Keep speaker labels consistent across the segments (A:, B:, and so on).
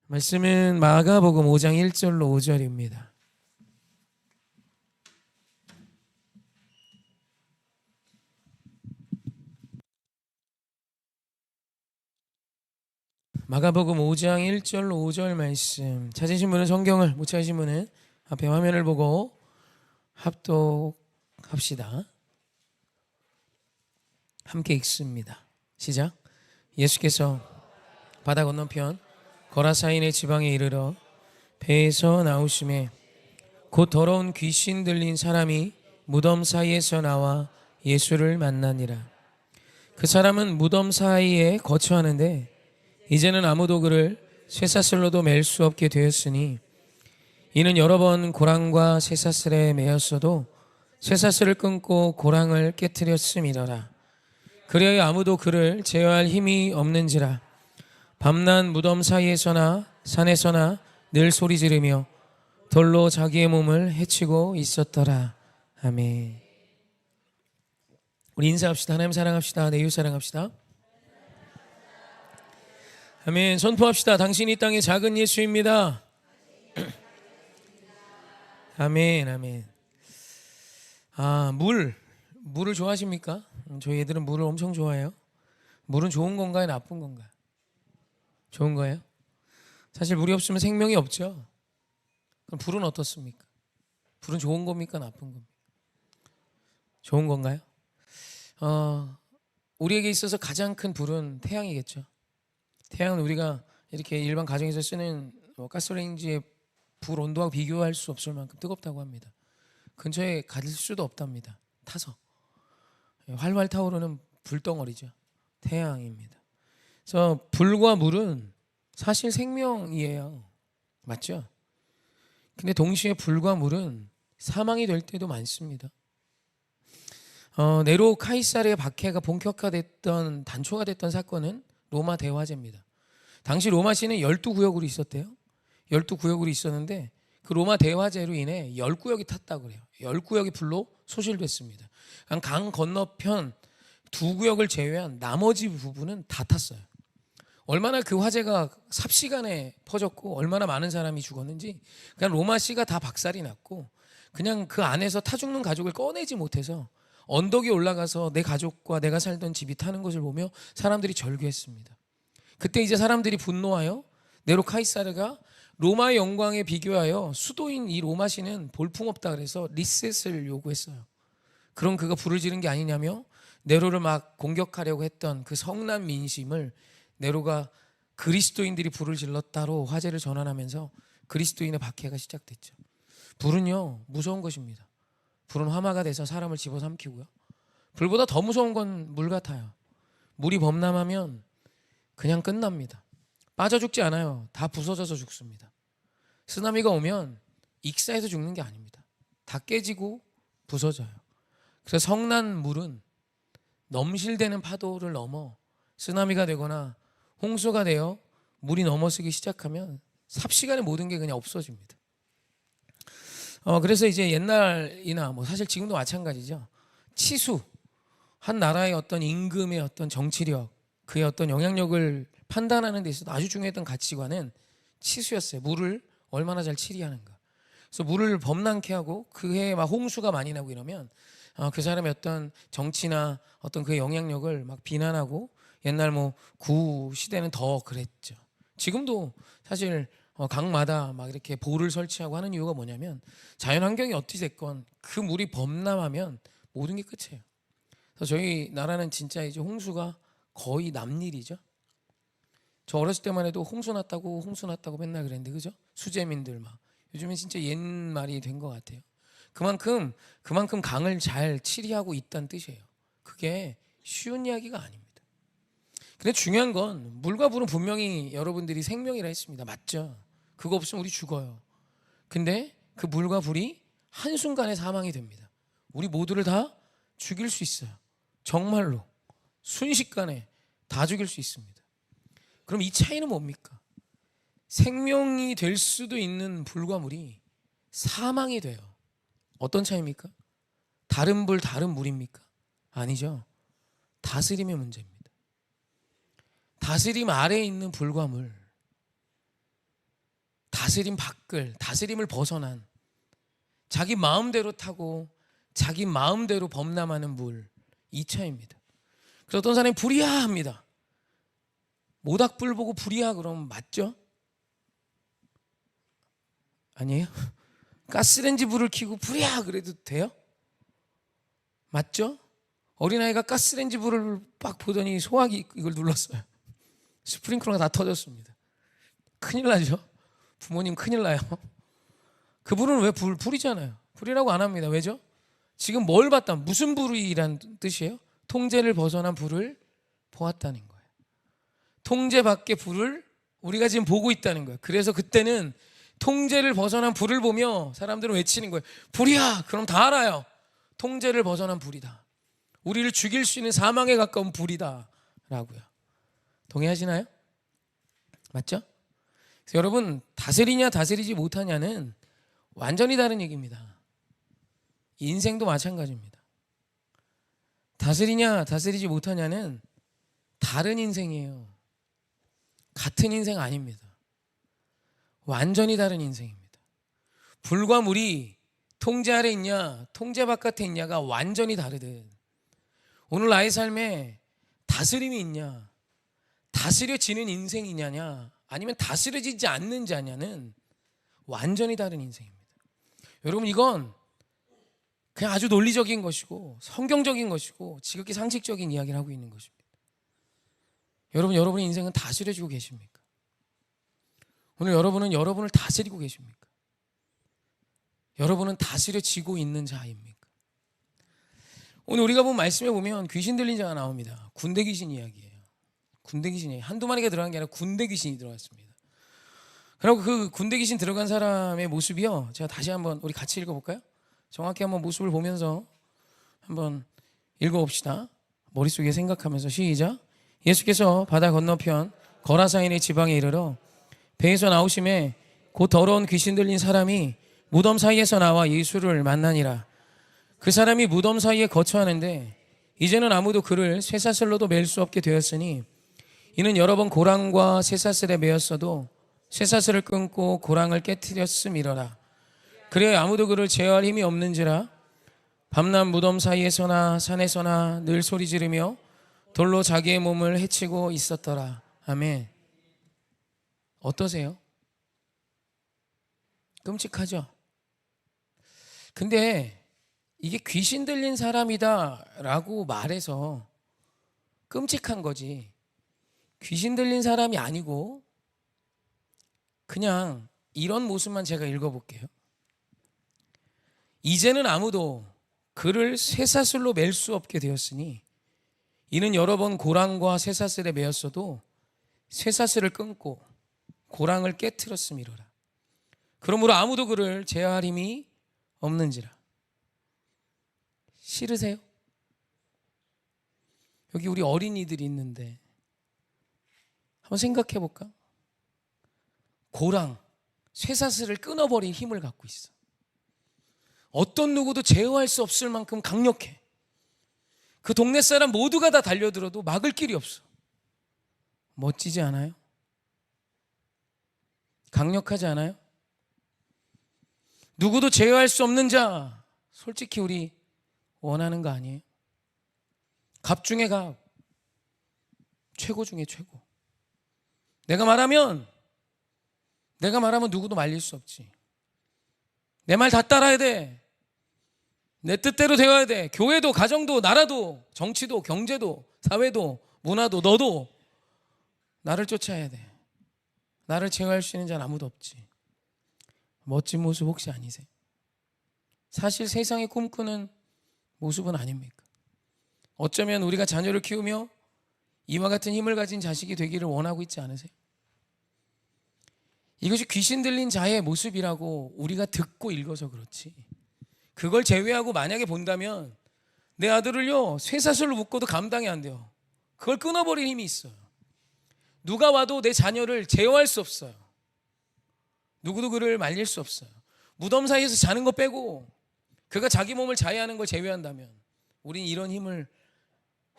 A: 말씀은 마가복음 5장 1절로 5절입니다. 마가복음 5장 1절로 5절 말씀 찾으신 분은 성경을, 못 찾으신 분은 앞에 화면을 보고 합독합시다. 함께 읽습니다. 시작. 예수께서 바다 건너편 거라사인의 지방에 이르러 배에서 나오심에 곧 더러운 귀신 들린 사람이 무덤 사이에서 나와 예수를 만나니라. 그 사람은 무덤 사이에 거처하는데 이제는 아무도 그를 쇠사슬로도 맬 수 없게 되었으니 이는 여러 번 고랑과 쇠사슬에 매였어도 쇠사슬을 끊고 고랑을 깨뜨렸음이더라. 그리하여 아무도 그를 제어할 힘이 없는지라. 밤낮 무덤 사이에서나 산에서나 늘 소리 지르며 돌로 자기의 몸을 해치고 있었더라. 아멘. 우리 인사합시다. 하나님 사랑합시다. 내 이웃 사랑합시다. 아멘. 선포합시다. 당신이 이 땅의 작은 예수입니다. 아멘. 아멘. 물을 좋아하십니까? 저희 애들은 물을 엄청 좋아해요. 물은 좋은 건가요? 나쁜 건가요? 좋은 거예요? 사실 물이 없으면 생명이 없죠. 그럼 불은 어떻습니까? 불은 좋은 겁니까? 나쁜 겁니까? 좋은 건가요? 우리에게 있어서 가장 큰 불은 태양이겠죠. 태양은 우리가 이렇게 일반 가정에서 쓰는 가스레인지의 불 온도와 비교할 수 없을 만큼 뜨겁다고 합니다. 근처에 갈 수도 없답니다. 타서 활활 타오르는 불덩어리죠. 태양입니다. 그래서 불과 물은 사실 생명이에요. 맞죠? 근데 동시에 불과 물은 사망이 될 때도 많습니다. 네로 카이사르의 박해가 본격화됐던 단초가 됐던 사건은 로마 대화제입니다. 당시 로마시는 12구역으로 있었대요. 12구역으로 있었는데 그 로마 대화제로 인해 10구역이 탔다고 그래요. 10구역이 불로 소실됐습니다. 강 건너편 2구역을 제외한 나머지 부분은 다 탔어요. 얼마나 그 화재가 삽시간에 퍼졌고 얼마나 많은 사람이 죽었는지 그냥 로마시가 다 박살이 났고 그냥 그 안에서 타 죽는 가족을 꺼내지 못해서 언덕에 올라가서 내 가족과 내가 살던 집이 타는 것을 보며 사람들이 절규했습니다. 그때 이제 사람들이 분노하여 네로 카이사르가 로마의 영광에 비교하여 수도인 이 로마시는 볼품없다 그래서 리셋을 요구했어요. 그럼 그가 불을 지른 게 아니냐며 네로를 막 공격하려고 했던 그 성난 민심을 네로가 그리스도인들이 불을 질렀다로 화제를 전환하면서 그리스도인의 박해가 시작됐죠. 불은요 무서운 것입니다. 불은 화마가 돼서 사람을 집어삼키고요. 불보다 더 무서운 건 물 같아요. 물이 범람하면 그냥 끝납니다. 빠져 죽지 않아요. 다 부서져서 죽습니다. 쓰나미가 오면 익사해서 죽는 게 아닙니다. 다 깨지고 부서져요. 그래서 성난 물은 넘실대는 파도를 넘어 쓰나미가 되거나 홍수가 되어 물이 넘어서기 시작하면 삽시간에 모든 게 그냥 없어집니다. 그래서 이제 옛날이나 사실 지금도 마찬가지죠. 치수, 한 나라의 어떤 임금의 어떤 정치력, 그의 어떤 영향력을 판단하는 데 있어서 아주 중요했던 가치관은 치수였어요. 물을 얼마나 잘 치리하는가. 그래서 물을 범람케 하고 그해 막 홍수가 많이 나고 이러면 그 사람의 어떤 정치나 어떤 그의 영향력을 막 비난하고 옛날 구 시대는 더 그랬죠. 지금도 사실 강마다 막 이렇게 보를 설치하고 하는 이유가 뭐냐면 자연 환경이 어떻게 됐건 그 물이 범람하면 모든 게 끝이에요. 그래서 저희 나라는 진짜 이제 홍수가 거의 남일이죠. 저 어렸을 때만 해도 홍수 났다고 맨날 그랬는데 그죠? 수재민들 막 요즘엔 진짜 옛말이 된 것 같아요. 그만큼 강을 잘 치리하고 있다는 뜻이에요. 그게 쉬운 이야기가 아닙니다. 근데 중요한 건 물과 불은 분명히 여러분들이 생명이라 했습니다. 맞죠? 그거 없으면 우리 죽어요. 근데 그 물과 불이 한순간에 사망이 됩니다. 우리 모두를 다 죽일 수 있어요. 정말로 순식간에 다 죽일 수 있습니다. 그럼 이 차이는 뭡니까? 생명이 될 수도 있는 불과 물이 사망이 돼요. 어떤 차이입니까? 다른 불, 다른 물입니까? 아니죠. 다스림의 문제입니다. 다스림 아래에 있는 불과 물. 다스림 밖을, 다스림을 벗어난, 자기 마음대로 타고 자기 마음대로 범람하는 물, 이 차입니다. 그래서 어떤 사람이 불이야 합니다. 모닥불 보고 불이야 그러면 맞죠? 아니에요? 가스레인지 불을 켜고 불이야 그래도 돼요? 맞죠? 어린아이가 가스레인지 불을 빡 보더니 소화기 이걸 눌렀어요. 스프링클러가 다 터졌습니다. 큰일 나죠? 부모님 큰일 나요. 그 불은 왜 불이잖아요. 불이라고 안 합니다. 왜죠? 지금 뭘 봤다? 무슨 불이란 뜻이에요? 통제를 벗어난 불을 보았다는 거예요. 통제 밖의 불을 우리가 지금 보고 있다는 거예요. 그래서 그때는 통제를 벗어난 불을 보며 사람들은 외치는 거예요. 불이야! 그럼 다 알아요. 통제를 벗어난 불이다. 우리를 죽일 수 있는 사망에 가까운 불이다 라고요. 동의하시나요? 맞죠? 그래서 여러분, 다스리냐 다스리지 못하냐는 완전히 다른 얘기입니다. 인생도 마찬가지입니다. 다스리냐 다스리지 못하냐는 다른 인생이에요. 같은 인생 아닙니다. 완전히 다른 인생입니다. 불과 물이 통제 아래 있냐 통제 바깥에 있냐가 완전히 다르듯, 오늘 나의 삶에 다스림이 있냐, 다스려지는 인생이냐냐, 아니면 다스려지지 않는 자냐는 완전히 다른 인생입니다. 여러분, 이건 그냥 아주 논리적인 것이고 성경적인 것이고 지극히 상식적인 이야기를 하고 있는 것입니다. 여러분, 여러분의 인생은 다스려지고 계십니까? 오늘 여러분은 여러분을 다스리고 계십니까? 여러분은 다스려지고 있는 자입니까? 오늘 우리가 본 말씀에 보면 귀신 들린 자가 나옵니다. 군대 귀신 이야기예요. 군대 귀신이 한두 마리가 들어간 게 아니라 군대 귀신이 들어갔습니다. 그리고 그 군대 귀신 들어간 사람의 모습이요, 제가 다시 한번 우리 같이 읽어볼까요? 정확히 한번 모습을 보면서 한번 읽어봅시다. 머릿속에 생각하면서 시작. 예수께서 바다 건너편 거라사인의 지방에 이르러 배에서 나오심에 곧 더러운 귀신 들린 사람이 무덤 사이에서 나와 예수를 만나니라. 그 사람이 무덤 사이에 거처하는데 이제는 아무도 그를 쇠사슬로도 맬 수 없게 되었으니, 이는 여러 번 고랑과 쇠사슬에 매였어도 쇠사슬을 끊고 고랑을 깨뜨렸음이러라. 그래야 아무도 그를 제어할 힘이 없는지라. 밤낮 무덤 사이에서나 산에서나 늘 소리 지르며 돌로 자기의 몸을 해치고 있었더라. 아멘. 어떠세요? 끔찍하죠? 근데 이게 귀신 들린 사람이다 라고 말해서 끔찍한 거지, 귀신 들린 사람이 아니고 그냥 이런 모습만 제가 읽어볼게요. 이제는 아무도 그를 쇠사슬로 맬 수 없게 되었으니, 이는 여러 번 고랑과 쇠사슬에 매였어도 쇠사슬을 끊고 고랑을 깨트렸음이로라. 그러므로 아무도 그를 제어할 힘이 없는지라. 싫으세요? 여기 우리 어린이들이 있는데 한번 생각해 볼까? 고랑, 쇠사슬을 끊어버린 힘을 갖고 있어. 어떤 누구도 제어할 수 없을 만큼 강력해. 그 동네 사람 모두가 다 달려들어도 막을 길이 없어. 멋지지 않아요? 강력하지 않아요? 누구도 제어할 수 없는 자, 솔직히 우리 원하는 거 아니에요? 갑 중에 갑, 최고 중에 최고. 내가 말하면 누구도 말릴 수 없지. 내 말 다 따라야 돼. 내 뜻대로 되어야 돼. 교회도, 가정도, 나라도, 정치도, 경제도, 사회도, 문화도, 너도 나를 쫓아야 돼. 나를 제어할 수 있는 자는 아무도 없지. 멋진 모습 혹시 아니세요? 사실 세상이 꿈꾸는 모습은 아닙니까? 어쩌면 우리가 자녀를 키우며 이와 같은 힘을 가진 자식이 되기를 원하고 있지 않으세요? 이것이 귀신 들린 자의 모습이라고 우리가 듣고 읽어서 그렇지, 그걸 제외하고 만약에 본다면 내 아들을요 쇠사슬로 묶어도 감당이 안 돼요. 그걸 끊어버릴 힘이 있어요. 누가 와도 내 자녀를 제어할 수 없어요. 누구도 그를 말릴 수 없어요. 무덤 사이에서 자는 거 빼고 그가 자기 몸을 자해하는 걸 제외한다면 우린 이런 힘을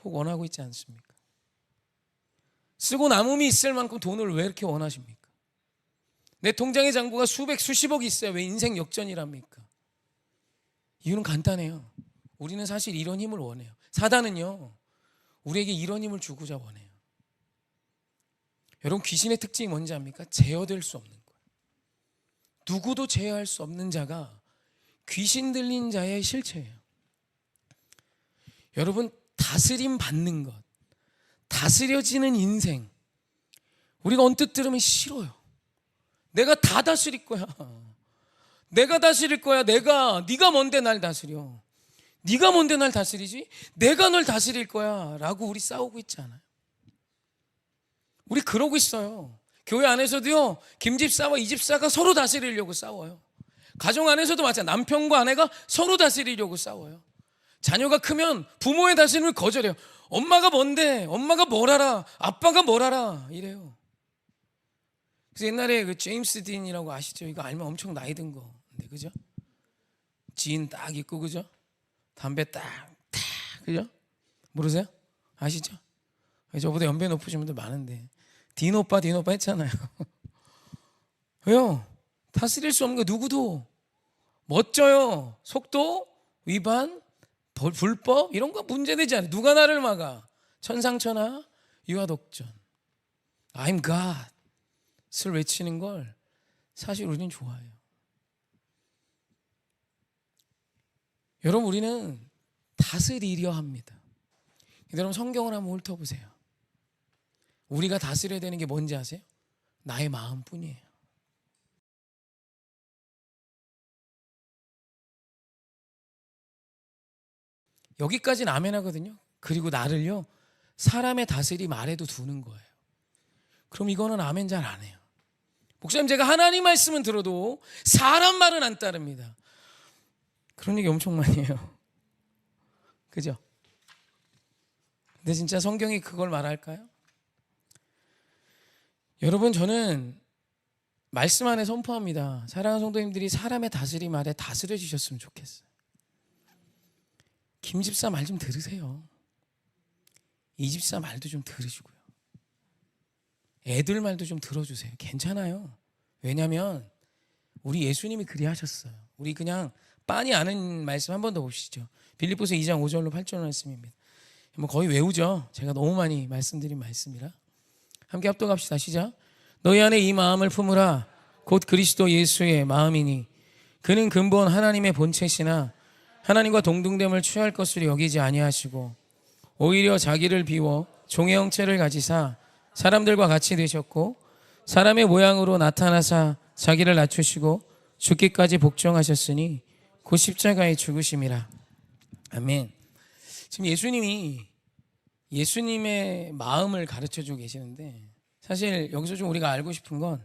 A: 혹 원하고 있지 않습니까? 쓰고 남음이 있을 만큼 돈을 왜 이렇게 원하십니까? 내 통장의 잔고가 수백 수십억이 있어요. 왜 인생 역전이랍니까? 이유는 간단해요. 우리는 사실 이런 힘을 원해요. 사단은요, 우리에게 이런 힘을 주고자 원해요. 여러분, 귀신의 특징이 뭔지 압니까? 제어될 수 없는 거예요. 누구도 제어할 수 없는 자가 귀신 들린 자의 실체예요. 여러분, 다스림 받는 것, 다스려지는 인생, 우리가 언뜻 들으면 싫어요. 내가 다 다스릴 거야. 내가 다스릴 거야. 네가 뭔데 날 다스려? 네가 뭔데 날 다스리지? 내가 널 다스릴 거야 라고 우리 싸우고 있지 않아요? 우리 그러고 있어요. 교회 안에서도요, 김집사와 이집사가 서로 다스리려고 싸워요. 가정 안에서도 마찬가지. 남편과 아내가 서로 다스리려고 싸워요. 자녀가 크면 부모의 다스림을 거절해요. 엄마가 뭔데? 엄마가 뭘 알아? 아빠가 뭘 알아? 이래요. 그래서 옛날에 그 제임스 딘이라고 아시죠? 이거 알면 엄청 나이 든 거. 네, 그죠? 지인 딱 있고, 그죠? 담배 딱, 그죠? 모르세요? 아시죠? 저보다 연배 높으신 분들 많은데. 딘 오빠 했잖아요. 왜요? 다스릴 수 없는 거 누구도. 멋져요. 속도 위반, 불법 이런 거 문제되지 않아요. 누가 나를 막아? 천상천하 유아독전. I'm God을 외치는 걸 사실 우리는 좋아해요. 여러분, 우리는 다스리려 합니다. 여러분, 성경을 한번 훑어보세요. 우리가 다스려야 되는 게 뭔지 아세요? 나의 마음뿐이에요. 여기까지는 아멘 하거든요. 그리고 나를요, 사람의 다스림 아래도 두는 거예요. 그럼 이거는 아멘 잘 안 해요. 목사님, 제가 하나님 말씀은 들어도 사람 말은 안 따릅니다. 그런 얘기 엄청 많이 해요. 그죠? 근데 진짜 성경이 그걸 말할까요? 여러분, 저는 말씀 안에 선포합니다. 사랑하는 성도님들이 사람의 다스림 아래 다스려 주셨으면 좋겠어요. 김집사 말 좀 들으세요. 이집사 말도 좀 들으시고요. 애들 말도 좀 들어주세요. 괜찮아요. 왜냐하면 우리 예수님이 그리하셨어요. 우리 그냥 빤히 아는 말씀 한 번 더 보시죠. 빌립보서 2장 5절로 8절 말씀입니다. 뭐 거의 외우죠. 제가 너무 많이 말씀드린 말씀이라. 함께 합독합시다. 시작. 너희 안에 이 마음을 품으라. 곧 그리스도 예수의 마음이니 그는 근본 하나님의 본체시나 하나님과 동등됨을 취할 것으로 여기지 아니하시고 오히려 자기를 비워 종의 형체를 가지사 사람들과 같이 되셨고 사람의 모양으로 나타나사 자기를 낮추시고 죽기까지 복종하셨으니 곧 십자가에 죽으심이라. 아멘. 지금 예수님의 마음을 가르쳐주고 계시는데, 사실 여기서 좀 우리가 알고 싶은 건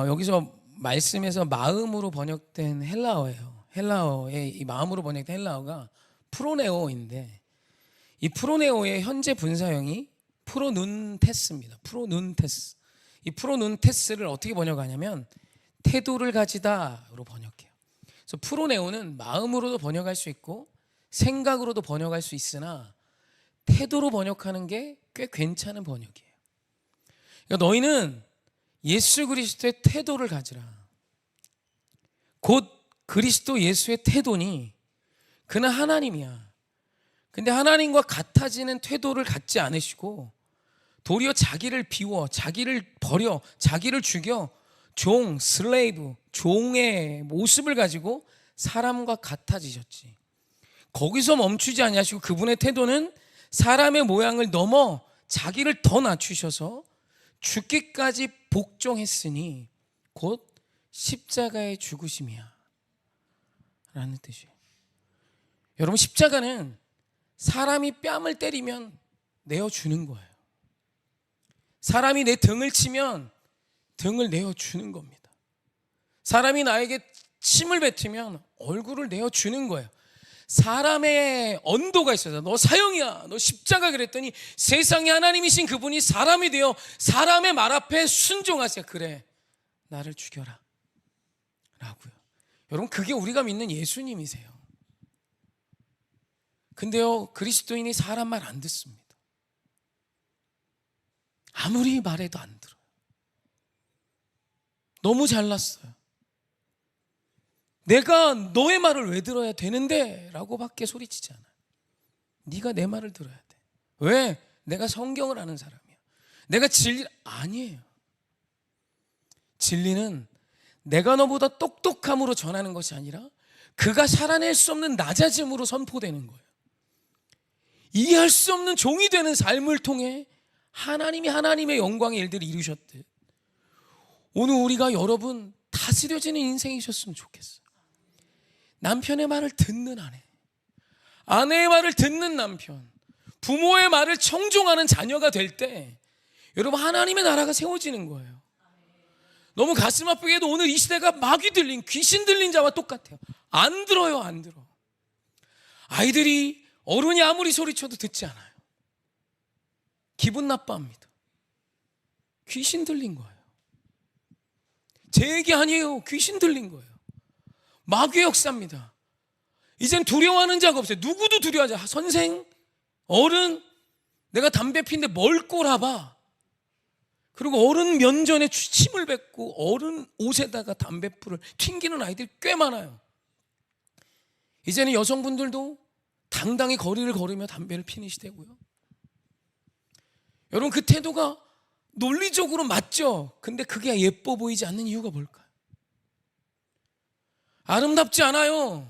A: 여기서 말씀에서 마음으로 번역된 헬라어예요. 헬라어의 이 마음으로 번역된 헬라어가 프로네오인데, 이 프로네오의 현재 분사형이 프로눈테스입니다. 프로눈테스. 이 프로눈테스를 어떻게 번역하냐면 태도를 가지다로 번역해요. 그래서 프로네오는 마음으로도 번역할 수 있고 생각으로도 번역할 수 있으나 태도로 번역하는 게 꽤 괜찮은 번역이에요. 그러니까 너희는 예수 그리스도의 태도를 가지라. 곧 그리스도 예수의 태도니 그는 하나님이야. 근데 하나님과 같아지는 태도를 갖지 않으시고 도리어 자기를 비워, 자기를 버려, 자기를 죽여 슬레이브, 종의 모습을 가지고 사람과 같아지셨지. 거기서 멈추지 아니하시고 그분의 태도는 사람의 모양을 넘어 자기를 더 낮추셔서 죽기까지 복종했으니 곧 십자가의 죽으심이야 라는 뜻이에요. 여러분, 십자가는 사람이 뺨을 때리면 내어주는 거예요. 사람이 내 등을 치면 등을 내어주는 겁니다. 사람이 나에게 침을 뱉으면 얼굴을 내어주는 거예요. 사람의 언도가 있어요. 너 사형이야, 너 십자가 그랬더니 세상에 하나님이신 그분이 사람이 되어 사람의 말 앞에 순종하세요. 그래, 나를 죽여라 라고요. 여러분, 그게 우리가 믿는 예수님이세요. 근데요, 그리스도인이 사람 말 안 듣습니다. 아무리 말해도 안 들어요. 너무 잘났어요. 내가 너의 말을 왜 들어야 되는데? 라고 밖에 소리치지 않아요. 네가 내 말을 들어야 돼. 왜? 내가 성경을 아는 사람이야. 내가 진리 아니에요. 진리는 내가 너보다 똑똑함으로 전하는 것이 아니라 그가 살아낼 수 없는 낮아짐으로 선포되는 거예요. 이해할 수 없는 종이 되는 삶을 통해 하나님이 하나님의 영광의 일들을 이루셨듯 오늘 우리가 여러분 다스려지는 인생이셨으면 좋겠어요. 남편의 말을 듣는 아내, 아내의 말을 듣는 남편, 부모의 말을 청종하는 자녀가 될 때 여러분 하나님의 나라가 세워지는 거예요. 너무 가슴 아프게도 오늘 이 시대가 마귀 들린, 귀신 들린 자와 똑같아요. 안 들어요, 안 들어. 아이들이 어른이 아무리 소리쳐도 듣지 않아요. 기분 나빠합니다. 귀신 들린 거예요. 제 얘기 아니에요. 귀신 들린 거예요. 마귀의 역사입니다. 이젠 두려워하는 자가 없어요. 누구도 두려워하지 않아요. 선생, 어른, 내가 담배 피는데 뭘 꼬라봐. 그리고 어른 면전에 침을 뱉고 어른 옷에다가 담배불을 튕기는 아이들이 꽤 많아요. 이제는 여성분들도 당당히 거리를 걸으며 담배를 피는 시대고요. 여러분 그 태도가 논리적으로 맞죠? 근데 그게 예뻐 보이지 않는 이유가 뭘까요? 아름답지 않아요.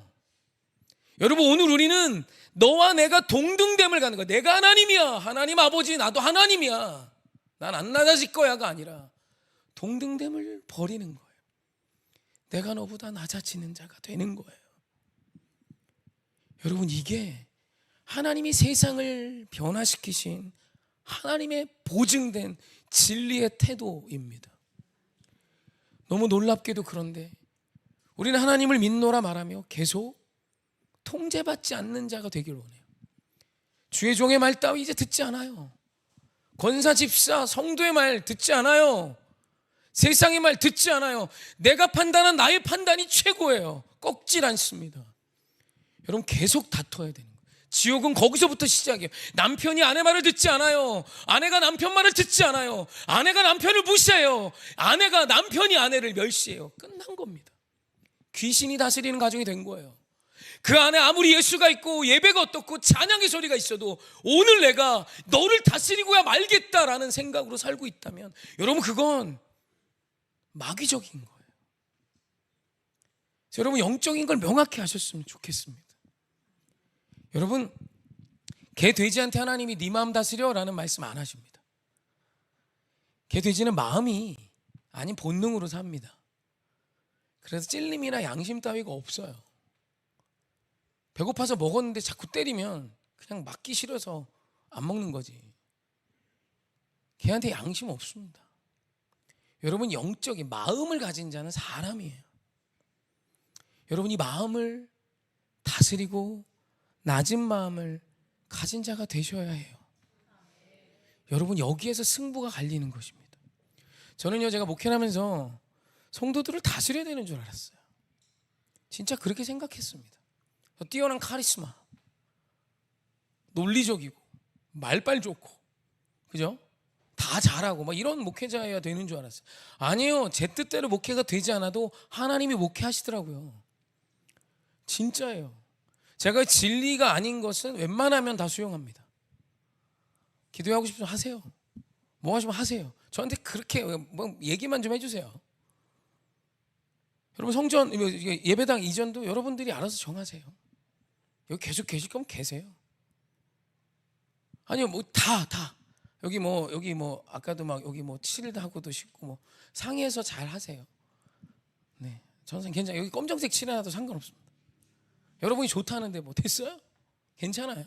A: 여러분 오늘 우리는 너와 내가 동등됨을 가는 거야. 내가 하나님이야. 하나님 아버지, 나도 하나님이야. 난 안 낮아질 거야가 아니라 동등됨을 버리는 거예요. 내가 너보다 낮아지는 자가 되는 거예요. 여러분 이게 하나님이 세상을 변화시키신 하나님의 보증된 진리의 태도입니다. 너무 놀랍게도 그런데 우리는 하나님을 믿노라 말하며 계속 통제받지 않는 자가 되길 원해요. 주의 종의 말 따위 이제 듣지 않아요. 권사, 집사, 성도의 말 듣지 않아요. 세상의 말 듣지 않아요. 내가 판단한 나의 판단이 최고예요. 꺾질 않습니다. 여러분 계속 다퉈야 되는 거예요. 지옥은 거기서부터 시작이에요. 남편이 아내 말을 듣지 않아요. 아내가 남편 말을 듣지 않아요. 아내가 남편을 무시해요. 아내가 남편이 아내를 멸시해요. 끝난 겁니다. 귀신이 다스리는 가정이 된 거예요. 그 안에 아무리 예수가 있고 예배가 어떻고 찬양의 소리가 있어도 오늘 내가 너를 다스리고야 말겠다라는 생각으로 살고 있다면 여러분 그건 마귀적인 거예요. 그래서 여러분 영적인 걸 명확히 하셨으면 좋겠습니다. 여러분 개 돼지한테 하나님이 네 마음 다스려라는 말씀 안 하십니다. 개 돼지는 마음이 아닌 본능으로 삽니다. 그래서 찔림이나 양심 따위가 없어요. 배고파서 먹었는데 자꾸 때리면 그냥 맞기 싫어서 안 먹는 거지. 걔한테 양심 없습니다. 여러분 영적인 마음을 가진 자는 사람이에요. 여러분 이 마음을 다스리고 낮은 마음을 가진 자가 되셔야 해요. 여러분 여기에서 승부가 갈리는 것입니다. 저는요 제가 목회를 하면서 성도들을 다스려야 되는 줄 알았어요. 진짜 그렇게 생각했습니다. 뛰어난 카리스마, 논리적이고 말빨 좋고 그죠? 다 잘하고 막 이런 목회자여야 되는 줄 알았어요. 아니에요. 제 뜻대로 목회가 되지 않아도 하나님이 목회하시더라고요. 진짜예요. 제가 진리가 아닌 것은 웬만하면 다 수용합니다. 기도하고 싶으면 하세요. 뭐 하시면 하세요. 저한테 그렇게 뭐 얘기만 좀 해주세요. 여러분 성전 예배당 이전도 여러분들이 알아서 정하세요. 여기 계속 계실 거면 계세요. 아니요 뭐 다 여기 뭐 아까도 막 여기 뭐 칠하고도 싶고 뭐 상의해서 잘 하세요. 네, 저는 괜찮아요. 여기 검정색 칠해놔도 상관없습니다. 여러분이 좋다는데 뭐 됐어요? 괜찮아요.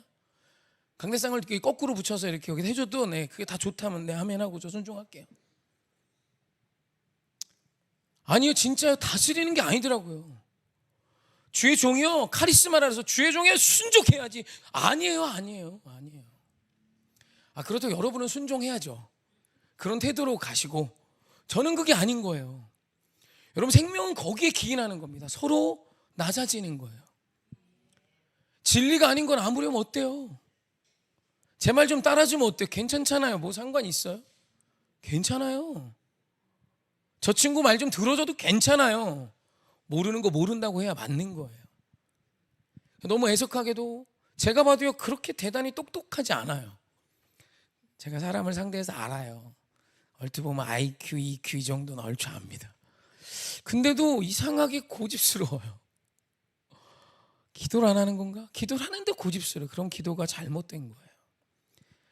A: 강대상을 이렇게 거꾸로 붙여서 이렇게 여기 해줘도 네 그게 다 좋다면 네 아멘하고 저 순종할게요. 아니요 진짜 다스리는 게 아니더라고요. 주의 종이요 카리스마라 해서 주의 종에 순종해야지. 아니에요. 그렇다고 여러분은 순종해야죠. 그런 태도로 가시고 저는 그게 아닌 거예요. 여러분 생명은 거기에 기인하는 겁니다. 서로 낮아지는 거예요. 진리가 아닌 건 아무렴 어때요? 제 말 좀 따라주면 어때요? 괜찮잖아요. 뭐 상관 있어요? 괜찮아요. 저 친구 말 좀 들어줘도 괜찮아요. 모르는 거 모른다고 해야 맞는 거예요. 너무 애석하게도 제가 봐도요 그렇게 대단히 똑똑하지 않아요. 제가 사람을 상대해서 알아요. 얼추 보면 IQ, EQ 이 정도는 얼추 압니다. 근데도 이상하게 고집스러워요. 기도를 안 하는 건가? 기도를 하는데 고집스러워요. 그럼 기도가 잘못된 거예요.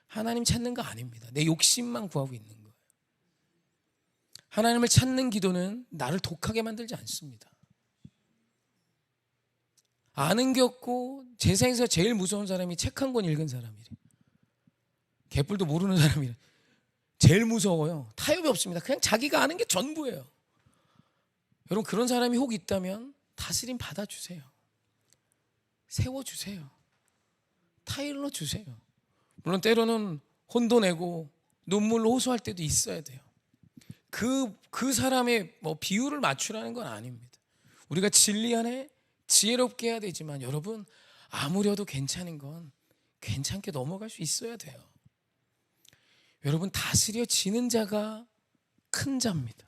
A: 하나님 찾는 거 아닙니다. 내 욕심만 구하고 있는 거예요. 하나님을 찾는 기도는 나를 독하게 만들지 않습니다. 아는 게 없고 제 생에서 제일 무서운 사람이 책 한 권 읽은 사람이래. 개뿔도 모르는 사람이래. 제일 무서워요. 타협이 없습니다. 그냥 자기가 아는 게 전부예요. 여러분 그런 사람이 혹 있다면 다스림 받아주세요. 세워주세요. 타일러 주세요. 물론 때로는 혼도 내고 눈물로 호소할 때도 있어야 돼요. 그 사람의 뭐 비율을 맞추라는 건 아닙니다. 우리가 진리 안에 지혜롭게 해야 되지만 여러분 아무려도 괜찮은 건 괜찮게 넘어갈 수 있어야 돼요. 여러분 다스려지는 자가 큰 자입니다.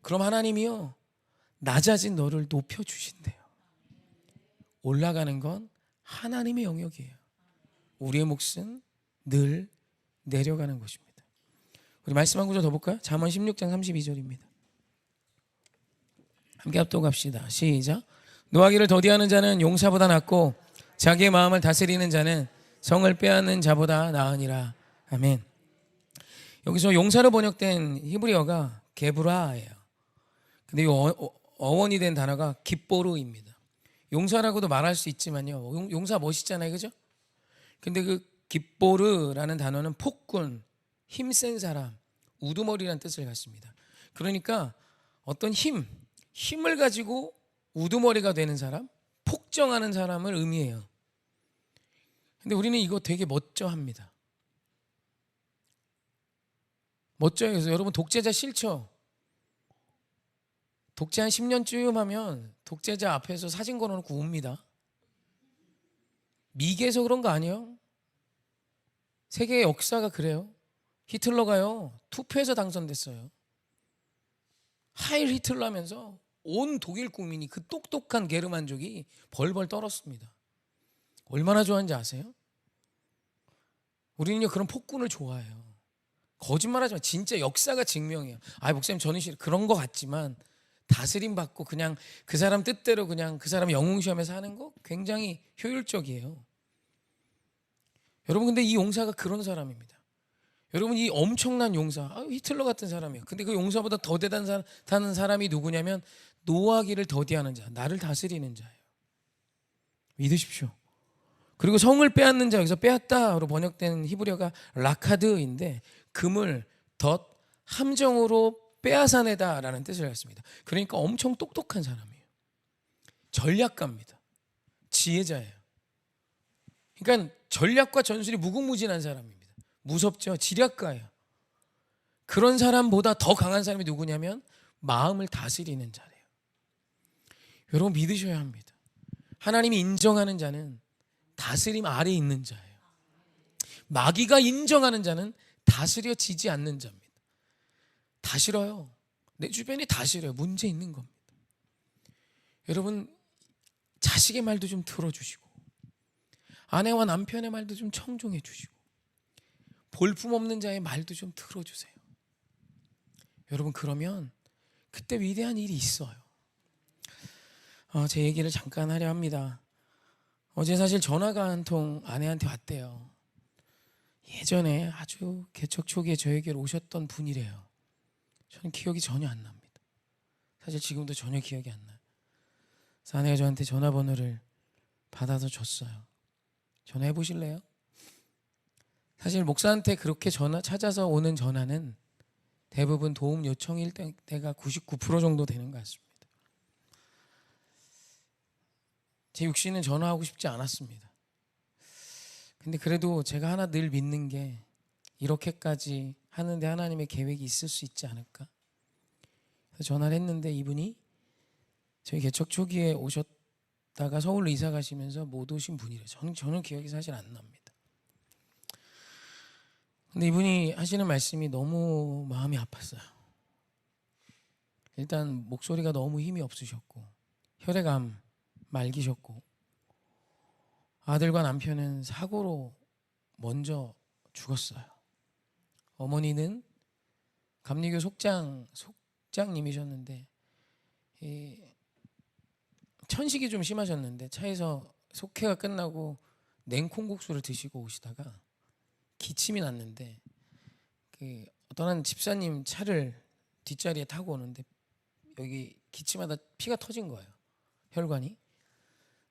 A: 그럼 하나님이요 낮아진 너를 높여주신대요. 올라가는 건 하나님의 영역이에요. 우리의 몫은 늘 내려가는 것입니다. 우리 말씀 한 구절 더 볼까요? 잠언 16장 32절입니다. 함께 합독합시다. 시작. 노하기를 더디하는 자는 용사보다 낫고 자기의 마음을 다스리는 자는 성을 빼앗는 자보다 나으니라. 아멘. 여기서 용사로 번역된 히브리어가 게브라예요. 근데 이 어원이 된 단어가 깁보르입니다. 용사라고도 말할 수 있지만요. 용사 멋있잖아요. 그죠? 근데 그 깁보르라는 단어는 폭군, 힘센 사람, 우두머리라는 뜻을 갖습니다. 그러니까 어떤 힘을 가지고 우두머리가 되는 사람, 폭정하는 사람을 의미해요. 근데 우리는 이거 되게 멋져합니다. 멋져요. 그래서 여러분 독재자 싫죠? 독재 한 10년쯤 하면 독재자 앞에서 사진 걸어놓고 웁니다. 미개해서 그런 거 아니에요? 세계의 역사가 그래요. 히틀러가요 투표에서 당선됐어요. 하일 히틀러 하면서 온 독일 국민이 그 똑똑한 게르만족이 벌벌 떨었습니다. 얼마나 좋아하는지 아세요? 우리는요 그런 폭군을 좋아해요. 거짓말하지 마. 진짜 역사가 증명해요. 아 목사님 저는 그런 거 같지만 다스림 받고 그냥 그 사람 뜻대로 그냥 그 사람 영웅 시험에서 하는 거 굉장히 효율적이에요. 여러분 근데 이 용사가 그런 사람입니다. 여러분 이 엄청난 용사 히틀러 같은 사람이에요. 근데 그 용사보다 더 대단한 사람이 누구냐면 노하기를 더디하는 자, 나를 다스리는 자예요. 믿으십시오. 그리고 성을 빼앗는 자, 여기서 빼앗다로 번역된 히브리어가 라카드인데 금을 덧 함정으로 빼앗아내다라는 뜻을 갖습니다. 그러니까 엄청 똑똑한 사람이에요. 전략가입니다. 지혜자예요. 그러니까 전략과 전술이 무궁무진한 사람입니다. 무섭죠. 지략가예요. 그런 사람보다 더 강한 사람이 누구냐면 마음을 다스리는 자래요. 여러분 믿으셔야 합니다. 하나님이 인정하는 자는 다스림 아래에 있는 자예요. 마귀가 인정하는 자는 다스려지지 않는 자입니다. 다 싫어요. 내 주변이 다 싫어요. 문제 있는 겁니다. 여러분 자식의 말도 좀 들어주시고 아내와 남편의 말도 좀 청종해 주시고 볼품없는 자의 말도 좀 들어주세요. 여러분 그러면 그때 위대한 일이 있어요. 제 얘기를 잠깐 하려 합니다. 어제 사실 전화가 한 통 아내한테 왔대요. 예전에 아주 개척 초기에 저에게로 오셨던 분이래요. 저는 기억이 전혀 안 납니다. 사실 지금도 전혀 기억이 안 나요. 그래서 아내가 저한테 전화번호를 받아서 줬어요. 전화해 보실래요? 사실 목사한테 그렇게 찾아서 오는 전화는 대부분 도움 요청일 때가 99% 정도 되는 것 같습니다. 제 육신은 전화하고 싶지 않았습니다. 근데 그래도 제가 하나 늘 믿는 게 이렇게까지 하는데 하나님의 계획이 있을 수 있지 않을까? 그래서 전화를 했는데 이분이 저희 개척 초기에 오셨다가 서울로 이사 가시면서 못 오신 분이래요. 저는 기억이 사실 안 납니다. 근데 이분이 하시는 말씀이 너무 마음이 아팠어요. 일단 목소리가 너무 힘이 없으셨고 혈액암 말기셨고 아들과 남편은 사고로 먼저 죽었어요. 어머니는 감리교 속장님이셨는데 천식이 좀 심하셨는데 차에서 속회가 끝나고 냉콩국수를 드시고 오시다가 기침이 났는데 어떤 한 집사님 차를 뒷자리에 타고 오는데 여기 기침하다 피가 터진 거예요. 혈관이.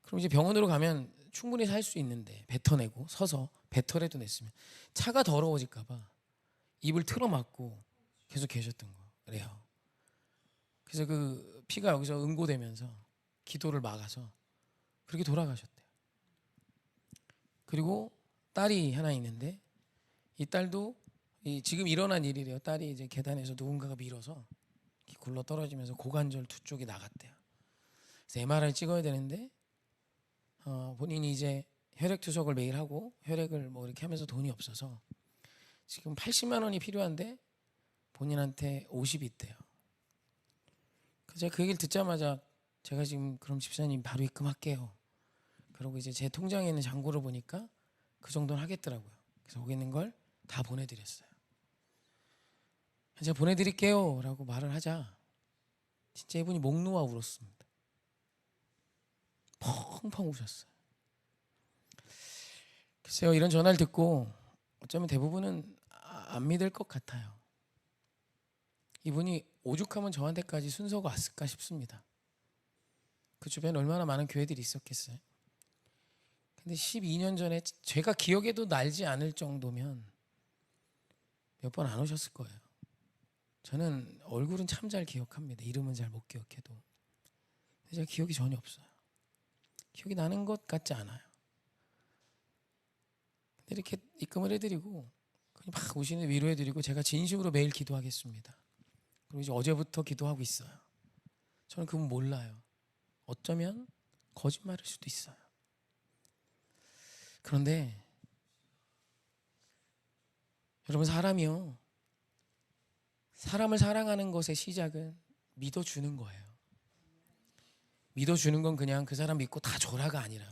A: 그럼 이제 병원으로 가면 충분히 살 수 있는데 뱉어내고 서서 뱉어라도 냈으면 차가 더러워질까봐 입을 틀어막고 계속 계셨던 거래요. 그래서 그 피가 여기서 응고되면서 기도를 막아서 그렇게 돌아가셨대요. 그리고 딸이 하나 있는데 이 딸도 지금 일어난 일이래요. 딸이 이제 계단에서 누군가가 밀어서 굴러 떨어지면서 고관절 두 쪽이 나갔대요. 그래서 MRI 찍어야 되는데 본인이 이제 혈액 투석을 매일 하고 혈액을 뭐 이렇게 하면서 돈이 없어서 지금 80만 원이 필요한데 본인한테 50이 있대요. 그래서 제가 그 얘기를 듣자마자 제가 지금 그럼 집사님 바로 입금할게요. 그러고 이제 제 통장에 있는 잔고를 보니까 그 정도는 하겠더라고요. 그래서 거기 있는 걸 다 보내드렸어요. 제가 보내드릴게요 라고 말을 하자 진짜 이분이 목 놓아 울었습니다. 펑펑 우셨어요. 글쎄요, 이런 전화를 듣고 어쩌면 대부분은 안 믿을 것 같아요. 이분이 오죽하면 저한테까지 순서가 왔을까 싶습니다. 그 주변에 얼마나 많은 교회들이 있었겠어요. 근데 12년 전에 제가 기억에도 날지 않을 정도면 몇 번 안 오셨을 거예요. 저는 얼굴은 참 잘 기억합니다. 이름은 잘 못 기억해도. 근데 제가 기억이 전혀 없어요. 기억이 나는 것 같지 않아요. 근데 이렇게 입금을 해드리고 막 오시는 위로해드리고 제가 진심으로 매일 기도하겠습니다. 그리고 이제 어제부터 기도하고 있어요. 저는 그분 몰라요. 어쩌면 거짓말일 수도 있어요. 그런데 여러분, 사람이요, 사람을 사랑하는 것의 시작은 믿어주는 거예요. 믿어주는 건 그냥 그 사람 믿고 다 줘라가 아니라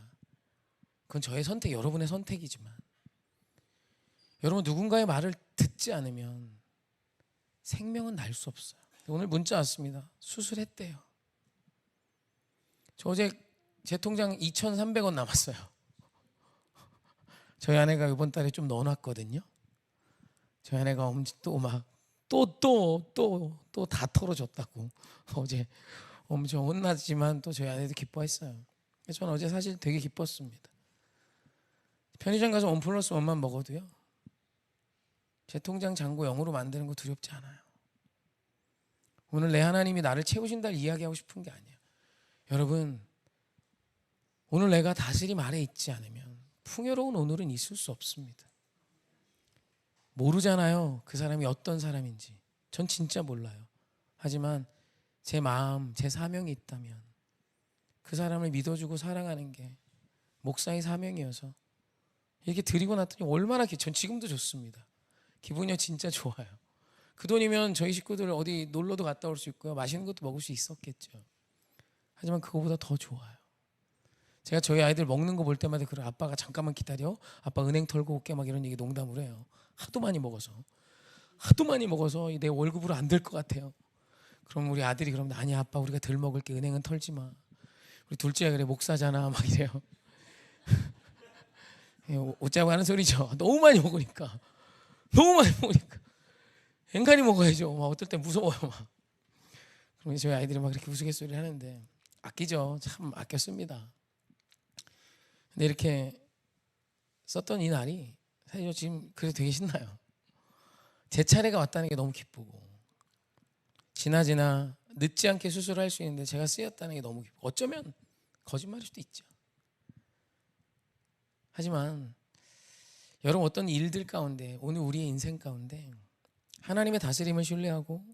A: 그건 저의 선택, 여러분의 선택이지만 여러분 누군가의 말을 듣지 않으면 생명은 날 수 없어요. 오늘 문자 왔습니다. 수술했대요. 저 어제 제 통장 2,300원 남았어요. 저희 아내가 이번 달에 좀 넣어놨거든요. 저희 아내가 또 막 또 다 털어줬다고 어제 엄청 혼나지만 또 저희 아내도 기뻐했어요. 저는 어제 사실 되게 기뻤습니다. 편의점 가서 원 플러스 원만 먹어도요, 제 통장 잔고 0으로 만드는 거 두렵지 않아요. 오늘 내 하나님이 나를 채우신다를 이야기하고 싶은 게 아니에요. 여러분, 오늘 내가 다스림 아래 있지 않으면 풍요로운 오늘은 있을 수 없습니다. 모르잖아요, 그 사람이 어떤 사람인지. 전 진짜 몰라요. 하지만 제 마음, 제 사명이 있다면 그 사람을 믿어주고 사랑하는 게 목사의 사명이어서 이렇게 드리고 났더니 얼마나 전 지금도 좋습니다. 기분이 진짜 좋아요. 그 돈이면 저희 식구들 어디 놀러도 갔다 올 수 있고요, 맛있는 것도 먹을 수 있었겠죠. 하지만 그거보다 더 좋아요. 제가 저희 아이들 먹는 거 볼 때마다 그래, 아빠가 잠깐만 기다려, 아빠 은행 털고 올게, 막 이런 얘기 농담을 해요. 하도 많이 먹어서 내 월급으로 안 될 것 같아요. 그럼 우리 아들이 그러면 아니 아빠 우리가 덜 먹을게, 은행은 털지 마. 우리 둘째가 그래, 목사잖아 막 이래요. 웃자고 하는 소리죠. 너무 많이 먹으니까 엔간히 먹어야죠. 막 어떨 때 무서워요. 막. 그럼 저희 아이들이 막 그렇게 우스갯소리를 하는데 아끼죠. 참 아껴 씁니다. 근데 이렇게 썼던 이 날이 사실 저 지금 그래도 되게 신나요. 제 차례가 왔다는 게 너무 기쁘고, 지나지나 늦지 않게 수술을 할 수 있는데 제가 쓰였다는 게 너무 기쁘고, 어쩌면 거짓말일 수도 있죠. 하지만 여러분, 어떤 일들 가운데, 오늘 우리의 인생 가운데 하나님의 다스림을 신뢰하고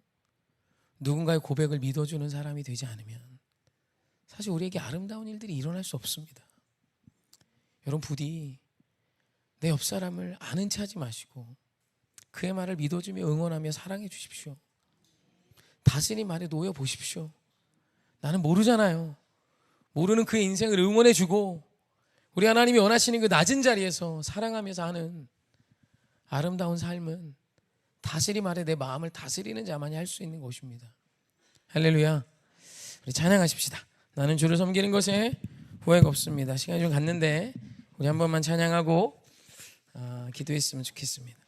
A: 누군가의 고백을 믿어주는 사람이 되지 않으면 사실 우리에게 아름다운 일들이 일어날 수 없습니다. 여러분, 부디 내 옆 사람을 아는 체 하지 마시고 그의 말을 믿어주며 응원하며 사랑해 주십시오. 다스림 아래 놓여 보십시오. 나는 모르잖아요. 모르는 그의 인생을 응원해주고 우리 하나님이 원하시는 그 낮은 자리에서 사랑하며 사는 아름다운 삶은 다스림 아래 내 마음을 다스리는 자만이 할 수 있는 것입니다. 할렐루야. 우리 찬양하십시다. 나는 주를 섬기는 것에 후회가 없습니다. 시간이 좀 갔는데 우리 한 번만 찬양하고 기도했으면 좋겠습니다.